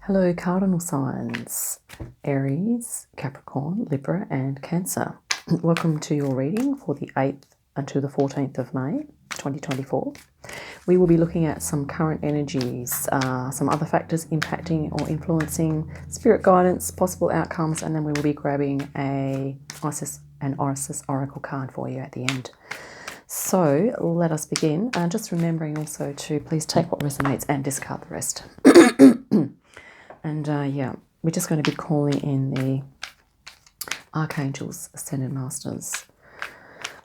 Hello, Cardinal Signs, Aries, Capricorn, Libra and Cancer. Welcome to your reading for the 8th until the 14th of May, 2024. We will be looking at some current energies, some other factors impacting or influencing spirit guidance, possible outcomes, and then we will be grabbing an Isis and Orisis Oracle card for you at the end. So let us begin. Just remembering also to please take what resonates and discard the rest. And we're just going to be calling in the archangels, ascended masters,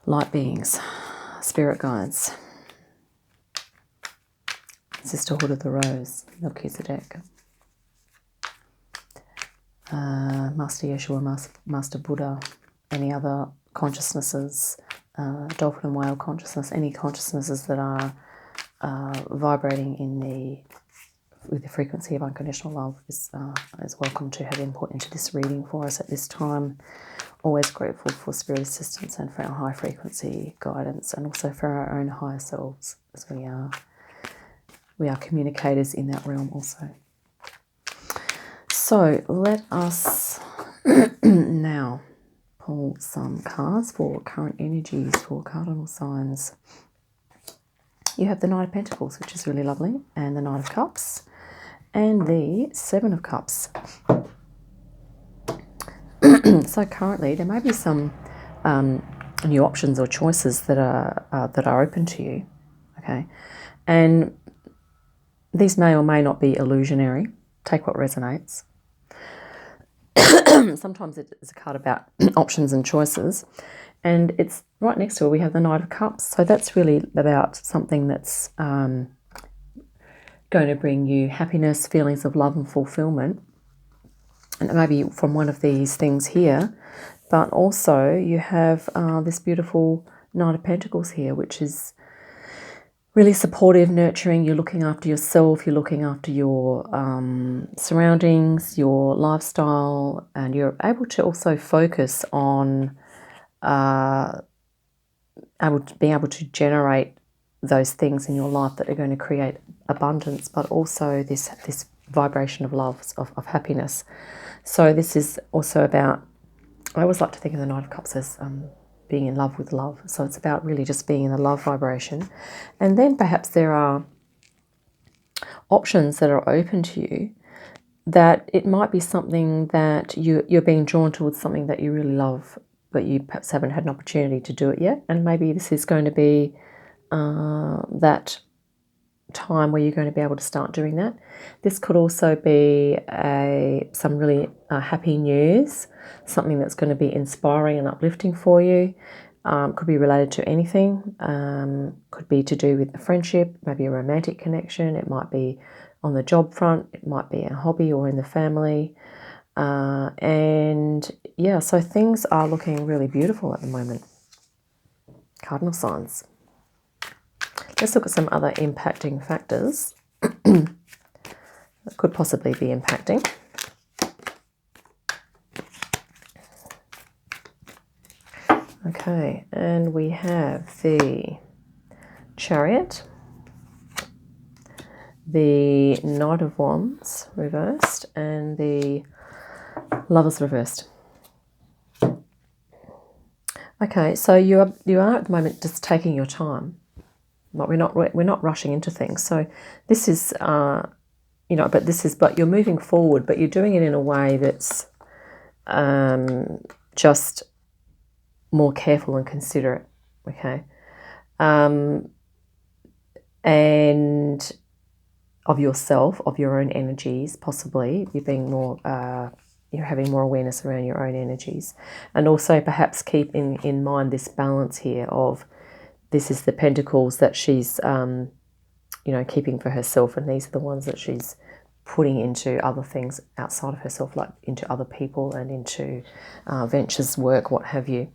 light beings, spirit guides, sisterhood of the rose, Melchizedek, Master Yeshua, Master Buddha, any other consciousnesses, dolphin and whale consciousness, any consciousnesses that are vibrating with the frequency of unconditional love is welcome to have input into this reading for us at this time. Always grateful for spirit assistance and for our high frequency guidance, and also for our own higher selves, as we are communicators in that realm also. So let us now pull some cards for current energies for cardinal signs. You have the Knight of Pentacles, which is really lovely, and the Knight of Cups, and the Seven of Cups. So currently there may be some new options or choices that are open to you, okay? And these may or may not be illusionary. Take what resonates. Sometimes it is a card about options and choices, and it's right next to it we have the Knight of Cups. So that's really about something that's going to bring you happiness, feelings of love and fulfillment. And it may be from one of these things here, but also you have this beautiful Knight of Pentacles here, which is really supportive, nurturing. You're looking after yourself, you're looking after your surroundings, your lifestyle, and you're able to also focus on being able to generate those things in your life that are going to create abundance, but also this vibration of love, of happiness. So this is also about, I always like to think of the Knight of Cups as being in love with love. So it's about really just being in the love vibration. And then perhaps there are options that are open to you, that it might be something that you're being drawn towards, something that you really love, but you perhaps haven't had an opportunity to do it yet. And maybe this is going to be that time where you're going to be able to start doing that. This could also be some really happy news, something that's going to be inspiring and uplifting for you. Could be related to anything. Could be to do with a friendship, maybe a romantic connection. It might be on the job front. It might be a hobby or in the family. And yeah, so things are looking really beautiful at the moment. Cardinal signs. Let's look at some other impacting factors that could possibly be impacting. Okay, and we have the Chariot, the Knight of Wands reversed, and the Lovers reversed. Okay, so you are at the moment just taking your time. But we're not rushing into things. So this is, but you're moving forward, but you're doing it in a way that's just more careful and considerate, okay? And of yourself, of your own energies, possibly. You're being more, you're having more awareness around your own energies. And also perhaps keep in mind this balance here of, this is the pentacles that she's, keeping for herself, and these are the ones that she's putting into other things outside of herself, like into other people and into ventures, work, what have you.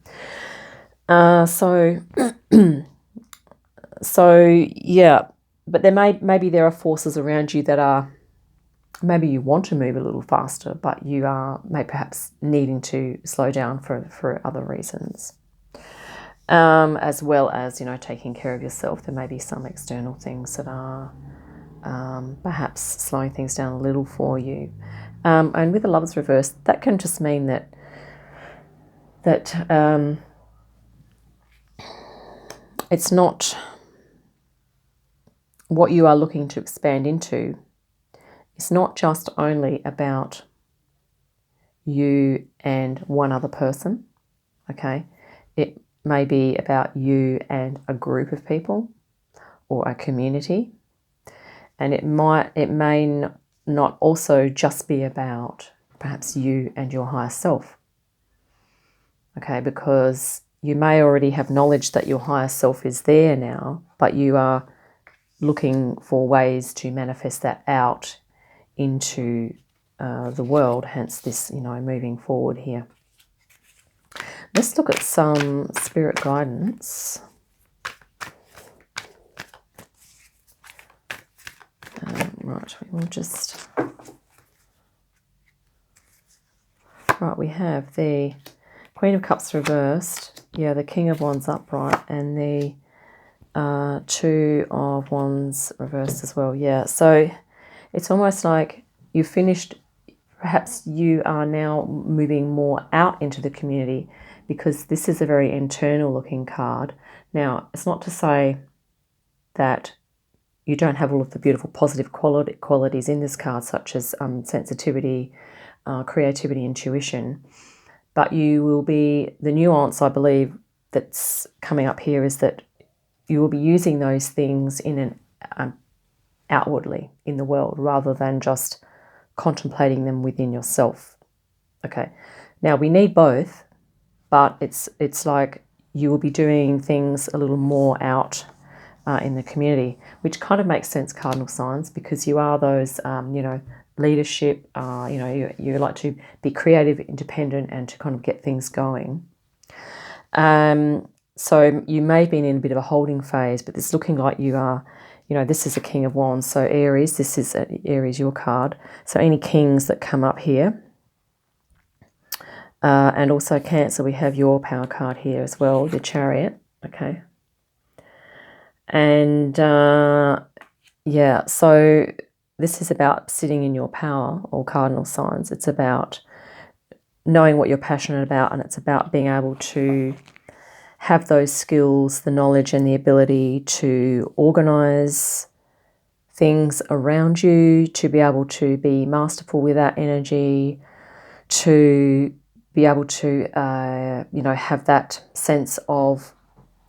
So yeah, but maybe there are forces around you that are, maybe you want to move a little faster, but you are perhaps needing to slow down for other reasons. As well as, taking care of yourself. There may be some external things that are perhaps slowing things down a little for you. And with the Lovers reversed, that can just mean that it's not what you are looking to expand into. It's not just only about you and one other person, okay? It may be about you and a group of people or a community. And it may not also just be about perhaps you and your higher self, okay? Because you may already have knowledge that your higher self is there now, but you are looking for ways to manifest that out into the world, hence this, moving forward here. Let's look at some spirit guidance. Right, we will just... Right, we have the Queen of Cups reversed, the King of Wands upright, and the Two of Wands reversed as well. So it's almost like you finished, perhaps you are now moving more out into the community, because this is a very internal looking card. Now, it's not to say that you don't have all of the beautiful positive qualities in this card, such as sensitivity, creativity, intuition, but you will be, the nuance I believe that's coming up here is that you will be using those things in an outwardly in the world, rather than just contemplating them within yourself. Okay, now we need both, but it's like you will be doing things a little more out in the community, which kind of makes sense, cardinal signs, because you are those leadership, you like to be creative, independent, and to kind of get things going. So you may have been in a bit of a holding phase, but it's looking like you are, this is a King of Wands. So Aries, this is Aries, your card. So any kings that come up here. And also Cancer, we have your power card here as well, the Chariot. Okay. And so this is about sitting in your power, or cardinal signs. It's about knowing what you're passionate about, and it's about being able to have those skills, the knowledge and the ability to organize things around you, to be able to be masterful with that energy, to be able to, have that sense of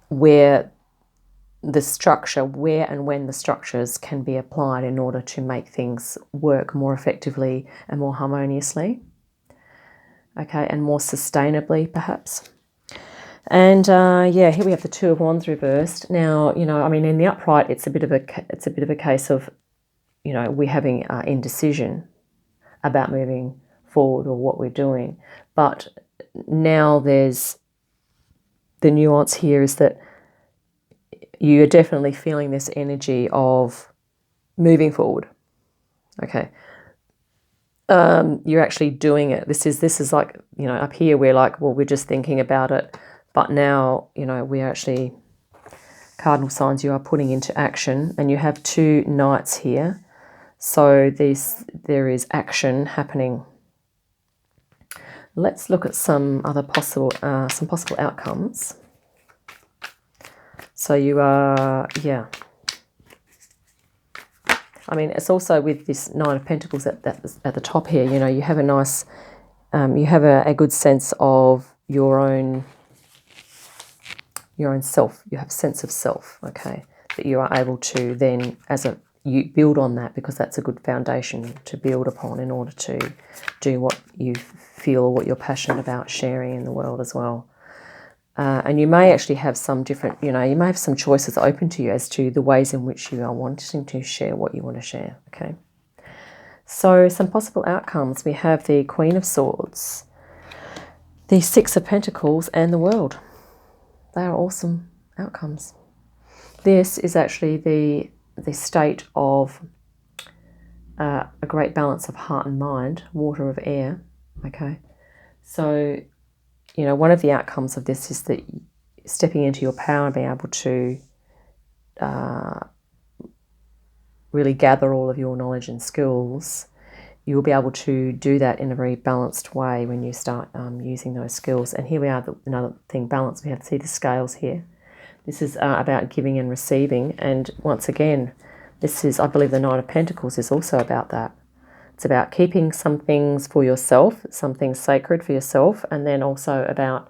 where the structure, where and when the structures can be applied in order to make things work more effectively and more harmoniously, okay, and more sustainably perhaps. And here we have the Two of Wands reversed. Now, in the upright, it's a bit of a case of, we're having indecision about moving forward or what we're doing. But now there's the nuance here is that you're definitely feeling this energy of moving forward. Okay. You're actually doing it. This is like, up here we're like, well, we're just thinking about it. But now, we actually, cardinal signs, you are putting into action, and you have two knights here. So there is action happening. Let's look at some other possible outcomes. So you are, it's also with this Nine of Pentacles at the top here. You have a nice, you have a good sense of your own self. You have a sense of self, okay, that you are able to then, you build on that, because that's a good foundation to build upon in order to do what you feel, what you're passionate about sharing in the world as well. And you may actually have some different, you may have some choices open to you as to the ways in which you are wanting to share what you want to share, okay? So some possible outcomes. We have the Queen of Swords, the Six of Pentacles, and the World. They are awesome outcomes. This is actually the state of a great balance of heart and mind, water of air, okay? So, one of the outcomes of this is that stepping into your power and being able to really gather all of your knowledge and skills, you'll be able to do that in a very balanced way when you start using those skills. And here we are, another thing, balance. We have to see the scales here. This is about giving and receiving. And once again, this is, I believe the Knight of Pentacles is also about that. It's about keeping some things for yourself, some things sacred for yourself, and then also about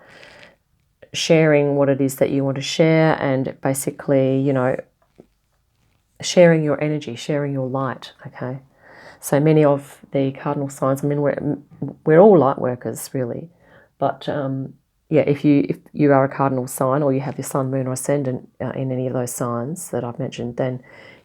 sharing what it is that you want to share, and basically, you know, sharing your energy, sharing your light, okay? So many of the cardinal signs, I mean, we're all light workers, really. But, yeah, if you are a cardinal sign, or you have your sun, moon, or ascendant in any of those signs that I've mentioned, then,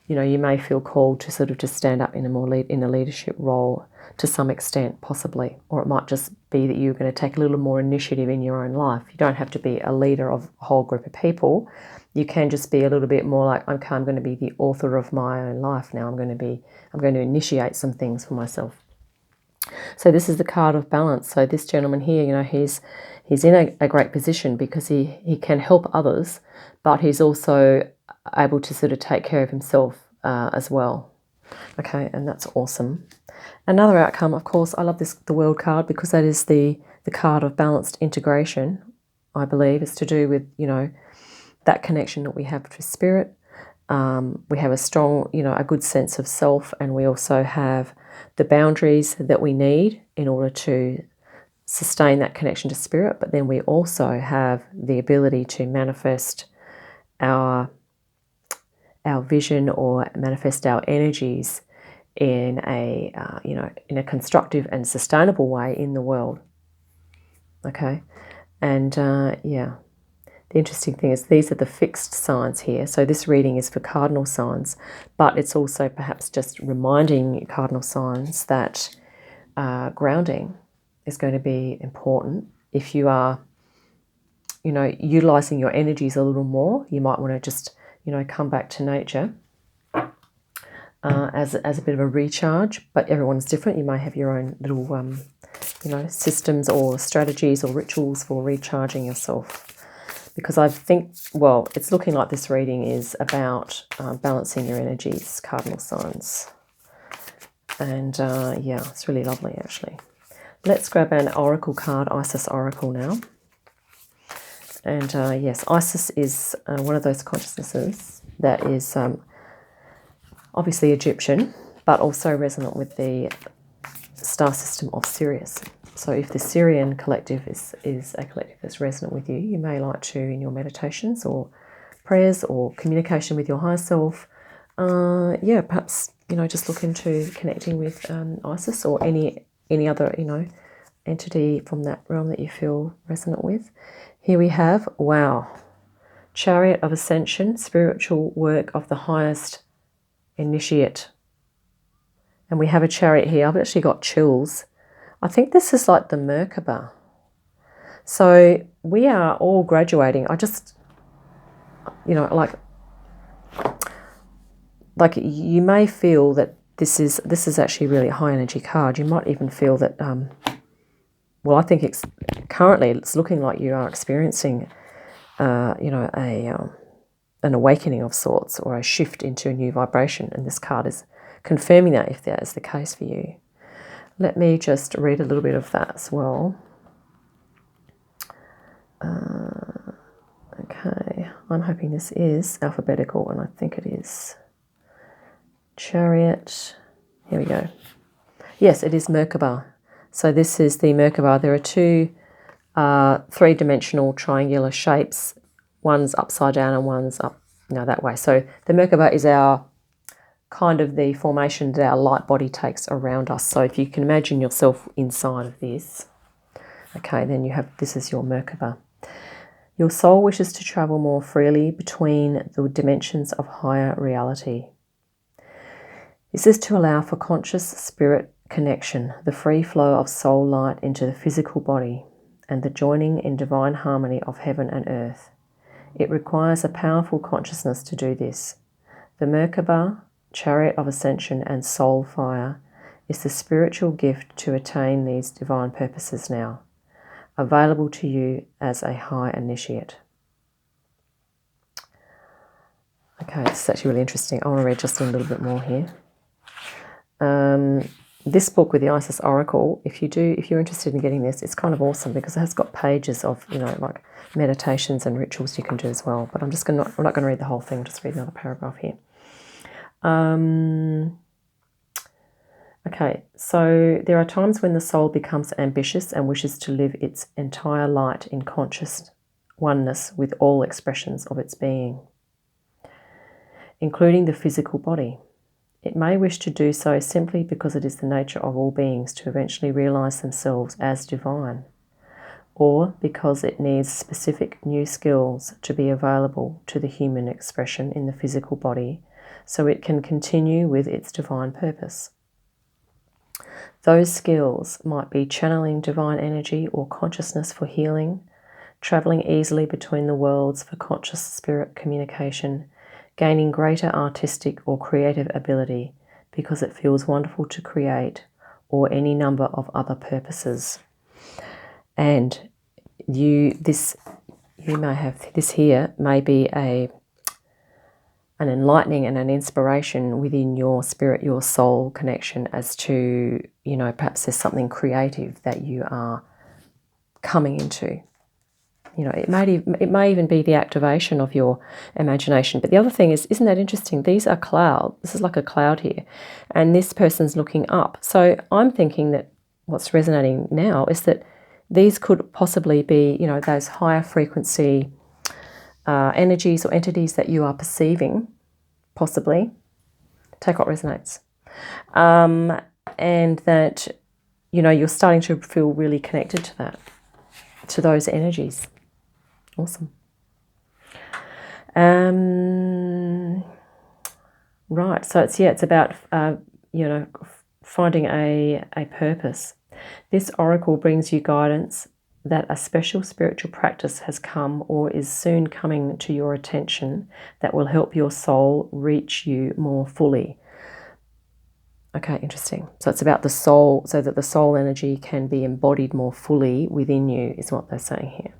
you know, you may feel called to sort of just stand up in a leadership role to some extent, possibly. Or it might just be that you're going to take a little more initiative in your own life. You don't have to be a leader of a whole group of people. You can just be a little bit more like, okay, I'm going to be the author of my own life now. I'm going to initiate some things for myself. So this is the card of balance. So this gentleman here, you know, he's in a great position because he can help others, but he's also able to sort of take care of himself as well. Okay, and that's awesome. Another outcome, of course, I love the World card, because that is the card of balanced integration, I believe. It's to do with, you know, that connection that we have to spirit. We have a strong, you know, a good sense of self, and we also have the boundaries that we need in order to sustain that connection to spirit. But then we also have the ability to manifest our vision, or manifest our energies in a you know, in a constructive and sustainable way in the world. Okay, and yeah. The interesting thing is these are the fixed signs here. So this reading is for cardinal signs, but it's also perhaps just reminding cardinal signs that grounding is going to be important. If you are, you know, utilizing your energies a little more, you might want to just, you know, come back to nature as a bit of a recharge. But everyone's different. You may have your own little, you know, systems or strategies or rituals for recharging yourself. Because I think, well, it's looking like this reading is about balancing your energies, cardinal signs. And yeah, it's really lovely, actually. Let's grab an oracle card, Isis Oracle now. And yes, Isis is one of those consciousnesses that is obviously Egyptian, but also resonant with the star system of Sirius. So if the Syrian collective is a collective that's resonant with you, you may like to, in your meditations or prayers or communication with your higher self, yeah, perhaps, you know, just look into connecting with Isis or any other, you know, entity from that realm that you feel resonant with. Here we have, wow, Chariot of Ascension, spiritual work of the highest initiate. And we have a chariot here. I've actually got chills. I think this is like the Merkaba. So we are all graduating. I just, you know, like you may feel that this is actually really a high energy card. You might even feel that, well, I think currently it's looking like you are experiencing, you know, an awakening of sorts, or a shift into a new vibration. And this card is confirming that, if that is the case for you. Let me just read a little bit of that as well. Okay, I'm hoping this is alphabetical, and I think it is. Chariot. Here we go. Yes, it is Merkaba. So this is the Merkaba. There are two three-dimensional triangular shapes. One's upside down and one's up, you know, that way. So the Merkaba is our kind of the formation that our light body takes around us. So if you can imagine yourself inside of this, okay, then you have, this is your Merkaba. Your soul wishes to travel more freely between the dimensions of higher reality. This is to allow for conscious spirit connection, the free flow of soul light into the physical body, and the joining in divine harmony of heaven and earth. It requires a powerful consciousness to do this. The Merkaba, Chariot of Ascension, and Soul Fire is the spiritual gift to attain these divine purposes now, available to you as a high initiate. Okay, this is actually really interesting. I want to read just a little bit more here. This book with the Isis Oracle, if you're interested in getting this, it's kind of awesome because it has got pages of, like meditations and rituals you can do as well. But I'm not going to read the whole thing. I'll just read another paragraph here. Okay, so there are times when the soul becomes ambitious and wishes to live its entire light in conscious oneness with all expressions of its being, including the physical body. It may wish to do so simply because it is the nature of all beings to eventually realize themselves as divine, or because it needs specific new skills to be available to the human expression in the physical body so it can continue with its divine purpose. Those skills might be channeling divine energy or consciousness for healing, traveling easily between the worlds for conscious spirit communication, gaining greater artistic or creative ability because it feels wonderful to create, or any number of other purposes. And you may have this here, may be an enlightening and an inspiration within your spirit, your soul connection as to, perhaps there's something creative that you are coming into. It may even be the activation of your imagination. But the other thing is, isn't that interesting? These are clouds. This is like a cloud here. And this person's looking up. So I'm thinking that what's resonating now is that these could possibly be, those higher frequency energies or entities that you are perceiving, possibly. Take what resonates. And that, you're starting to feel really connected to that, to those energies. Awesome. Right, so it's about finding a purpose. This oracle brings you guidance that a special spiritual practice has come or is soon coming to your attention that will help your soul reach you more fully. Okay, interesting. So it's about the soul, so that the soul energy can be embodied more fully within you, is what they're saying here.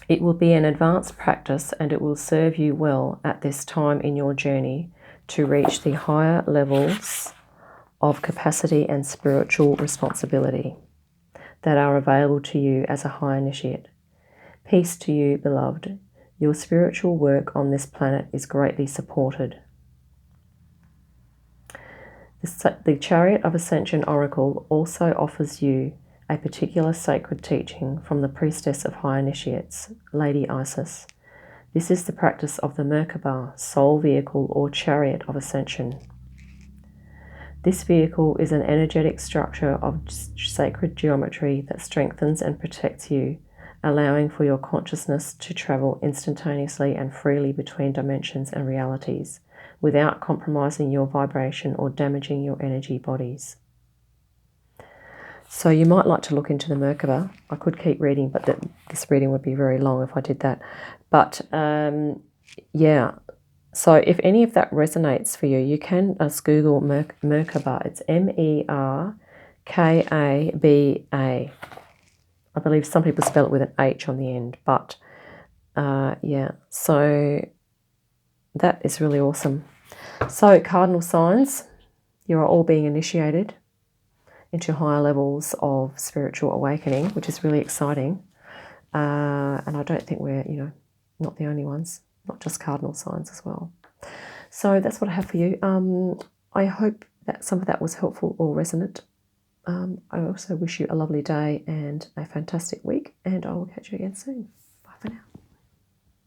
It will be an advanced practice and it will serve you well at this time in your journey to reach the higher levels of capacity and spiritual responsibility that are available to you as a high initiate. Peace to you, beloved. Your spiritual work on this planet is greatly supported. The Chariot of Ascension Oracle also offers you a particular sacred teaching from the priestess of high initiates, Lady Isis. This is the practice of the Merkaba, soul vehicle or chariot of ascension. This vehicle is an energetic structure of sacred geometry that strengthens and protects you, allowing for your consciousness to travel instantaneously and freely between dimensions and realities, without compromising your vibration or damaging your energy bodies. So you might like to look into the Merkaba. I could keep reading, but this reading would be very long if I did that. But yeah, so if any of that resonates for you, you can just Google Merkaba. It's Merkaba. I believe some people spell it with an H on the end, but yeah, so that is really awesome. So Cardinal Signs, you are all being initiated into higher levels of spiritual awakening, which is really exciting. And I don't think we're, not the only ones, not just Cardinal Signs as well. So that's what I have for you. I hope that some of that was helpful or resonant. I also wish you a lovely day and a fantastic week, and I will catch you again soon.